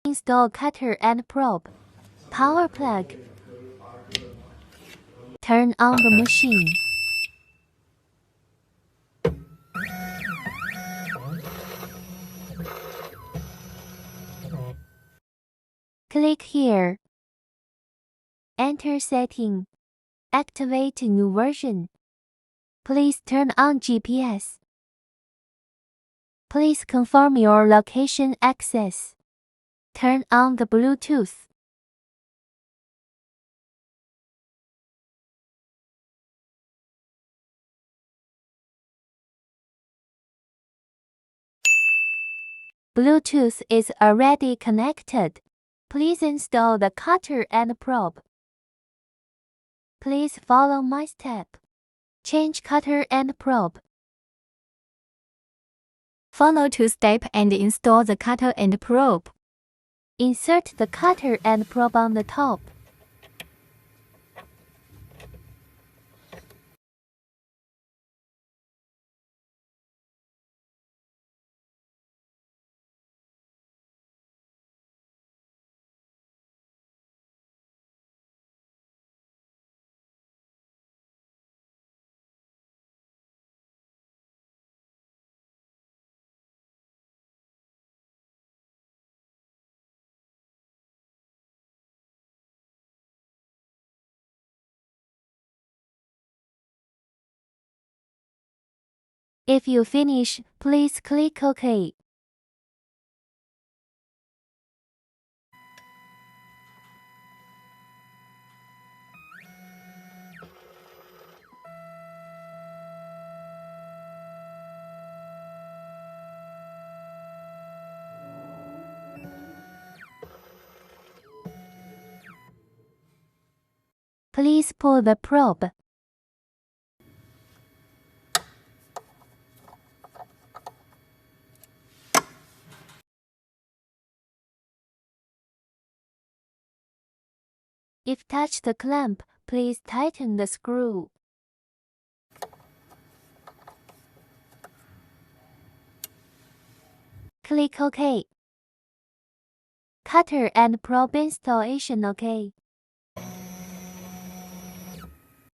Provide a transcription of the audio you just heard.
Install cutter and probe. Power plug. Turn on the machine. Click here. Enter setting. Activate new version. Please turn on GPS. Please confirm your location access. Turn on the Bluetooth. Bluetooth is already connected. Please install the cutter and probe. Please follow my step. Change cutter and probe. Follow 2 steps and install the cutter and probe. Insert the cutter and probe on the top. If you finish, please click OK. Please pull the probe. If touch the clamp, please tighten the screw. Click OK. Cutter and probe installation OK.